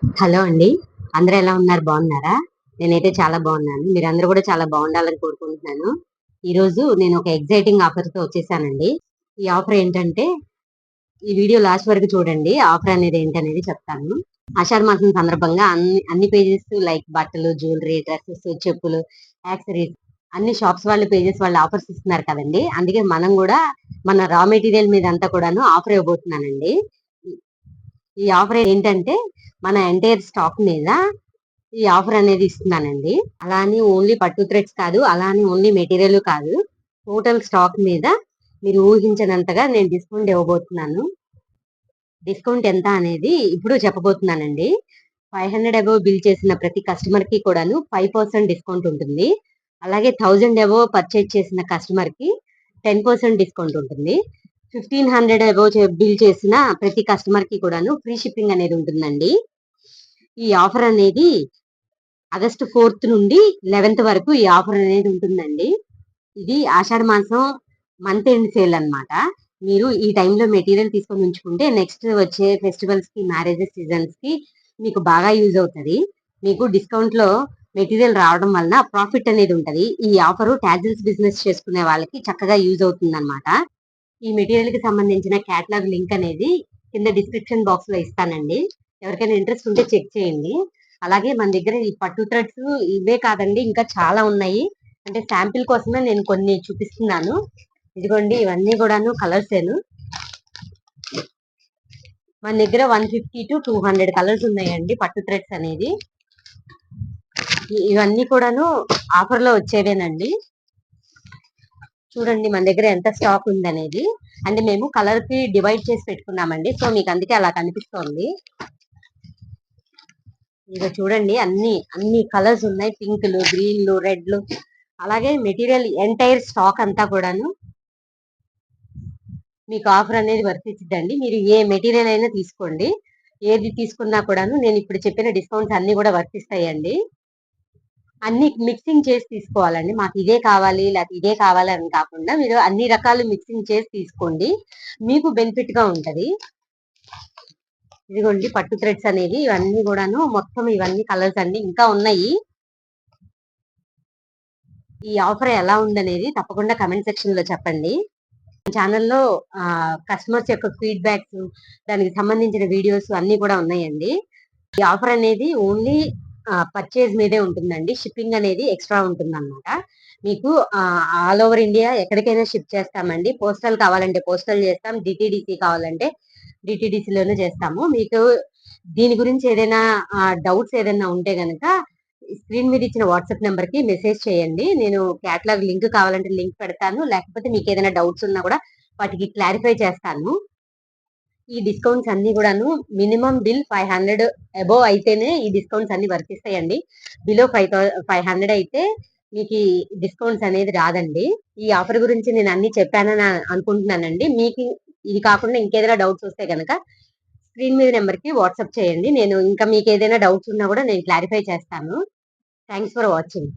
Hello అండి. అందరూ ఎలా ఉన్నారు? బాగున్నారా? నేనైతే చాలా బాగున్నాను. మీరందరూ కూడా చాలా బాగుండాలని కోరుకుంటున్నాను. ఈరోజు నేను ఒక ఎక్సైటింగ్ ఆఫర్‌తో వచ్చేసానండి. ఈ ఆఫర్ ఏంటంటే, ఈ వీడియో లాస్ట్ వరకు చూడండి. ఆఫర్ అనేది ఏంటనేది చెప్తాను. ఆషాఢ మాసం సందర్భంగా అన్ని పేజెస్ లైక్ బట్టలు, జ్యువెల్లరీ, డ్రెసెస్, చెప్పులు, యాక్సెసరీస్ అన్ని షాప్స్ వాళ్ళు పేజెస్ వాళ్ళు ఆఫర్స్ ఇస్తున్నారు కదండీ! అందుకే మనం గూడా మన రా మెటీరియల్ మీద అంతా కూడాను ఆఫర్ ఇవ్వబోతున్నానండి. ఈ ఈ ఆఫర్ ఏంటంటే, మన ఎంటైర్ స్టాక్ మీద ఈ ఆఫర్ అనేది ఇస్తున్నానండి. అలా అని ఓన్లీ పట్టు థ్రెడ్స్ కాదు, అలా అని ఓన్లీ మెటీరియల్ కాదు. టోటల్ స్టాక్ మీద మీరు ఊహించనంతగా నేను డిస్కౌంట్ ఇవ్వబోతున్నాను. డిస్కౌంట్ ఎంత అనేది ఇప్పుడు చెప్పబోతున్నానండి. 500 అబోవ్ బిల్ చేసిన ప్రతి కస్టమర్ కి కూడాను 5% డిస్కౌంట్ ఉంటుంది. అలాగే 1000 అబోవ్ పర్చేజ్ చేసిన కస్టమర్ కి 10% డిస్కౌంట్ ఉంటుంది. 1500 అబోవ్ బిల్ చేసిన ప్రతి కస్టమర్ కి కూడాను ఫ్రీ షిప్పింగ్ అనేది ఉంటుందండి. ఈ ఆఫర్ అనేది ఆగస్ట్ 4th నుండి 11th వరకు ఈ ఆఫర్ అనేది ఉంటుందండి. ఇది ఆషాఢ మాసం మంత్ ఎండ్ సేల్ అన్నమాట. మీరు ఈ టైంలో మెటీరియల్ తీసుకొని ఉంచుకుంటే నెక్స్ట్ వచ్చే ఫెస్టివల్స్ కి, మ్యారేజెస్ సీజన్స్ కి మీకు బాగా యూజ్ అవుతది. మీకు డిస్కౌంట్ లో మెటీరియల్ రావడం వలన ప్రాఫిట్ అనేది ఉంటది. ఈ ఆఫర్ టాజిల్స్ బిజినెస్ చేసుకునే వాళ్ళకి చక్కగా యూజ్ అవుతుందన్నమాట. ఈ మెటీరియల్ కి సంబంధించిన క్యాటలాగ్ లింక్ అనేది కింద డిస్క్రిప్షన్ బాక్స్ లో ఇస్తానండి. ఎవరికైనా ఇంట్రెస్ట్ ఉంటే చెక్ చేయండి. అలాగే మన దగ్గర ఈ పట్టు థ్రెడ్స్ ఇవే కాదండి, ఇంకా చాలా ఉన్నాయి. అంటే శాంపిల్ కోసమే నేను కొన్ని చూపిస్తున్నాను. ఇదిగోండి, ఇవన్నీ కూడాను కలర్సేను. మన దగ్గర 150 to 200 కలర్స్ ఉన్నాయండి పట్టు థ్రెడ్స్ అనేది. ఇవన్నీ కూడాను ఆఫర్ లో వచ్చేవేనండి. చూడండి మన దగ్గర ఎంత స్టాక్ ఉందనేది. అంటే మేము కలర్ కి డివైడ్ చేసి పెట్టుకున్నామండి, సో మీకు అందుకే అలా కనిపిస్తోంది. ఇక చూడండి, అన్ని అన్ని కలర్స్ ఉన్నాయి. పింక్లు, గ్రీన్లు, రెడ్లు. అలాగే మెటీరియల్ ఎంటైర్ స్టాక్ అంతా కూడాను మీకు ఆఫర్ అనేది వర్తించిద్దండి. మీరు ఏ మెటీరియల్ అయినా తీసుకోండి. ఏది తీసుకున్నా కూడాను నేను ఇప్పుడు చెప్పిన డిస్కౌంట్స్ అన్ని కూడా వర్తిస్తాయండి. అన్ని మిక్సింగ్ చేసి తీసుకోవాలండి. మాకు ఇదే కావాలి లేకపోతే ఇదే కావాలి అని కాకుండా మీరు అన్ని రకాలు మిక్సింగ్ చేసి తీసుకోండి. మీకు బెనిఫిట్ గా ఉంటది. ఇదిగోండి పట్టు థ్రెడ్స్ అనేవి ఇవన్నీ కూడాను మొత్తం ఇవన్నీ కలర్స్ అన్ని ఇంకా ఉన్నాయి. ఈ ఆఫర్ ఎలా ఉందనేది తప్పకుండా కమెంట్ సెక్షన్ లో చెప్పండి. ఛానల్లో కస్టమర్స్ యొక్క ఫీడ్‌బ్యాక్స్, దానికి సంబంధించిన వీడియోస్ అన్నీ కూడా ఉన్నాయండి. ఈ ఆఫర్ అనేది ఓన్లీ పర్చేజ్ మీదే ఉంటుందండి. షిప్పింగ్ అనేది ఎక్స్‌ట్రా ఉంటుందన్నమాట. మీకు ఆల్ ఓవర్ ఇండియా ఎక్కడికైనా షిప్ చేస్తామండి. పోస్టల్ కావాలంటే పోస్టల్ చేస్తాం. డీటీడీసీ కావాలంటే డీటీడీసీలోనే చేస్తాము. మీకు దీని గురించి ఏదైనా డౌట్స్ ఏదైనా ఉంటే గనక స్క్రీన్ మీద ఇచ్చిన వాట్సాప్ నెంబర్ కి మెసేజ్ చేయండి. నేను క్యాటలాగ్ లింక్ కావాలంటే లింక్ పెడతాను. లేకపోతే మీకు ఏదైనా డౌట్స్ ఉన్నా కూడా వాటికి క్లారిఫై చేస్తాను. ఈ డిస్కౌంట్స్ అన్ని కూడాను మినిమం బిల్ 500 అబోవ్ అయితేనే ఈ డిస్కౌంట్స్ అన్ని వర్తిస్తాయండి. బిలో 500 అయితే మీకు ఈ డిస్కౌంట్స్ అనేది రాదండి. ఈ ఆఫర్ గురించి నేను అన్ని చెప్పానని అనుకుంటున్నానండి. మీకు ఇది కాకుండా ఇంకేదైనా డౌట్స్ వస్తే గనక స్క్రీన్ మీద నెంబర్ కి వాట్సాప్ చేయండి. నేను ఇంకా మీకు ఏదైనా డౌట్స్ ఉన్నా కూడా నేను క్లారిఫై చేస్తాను. Thanks for watching.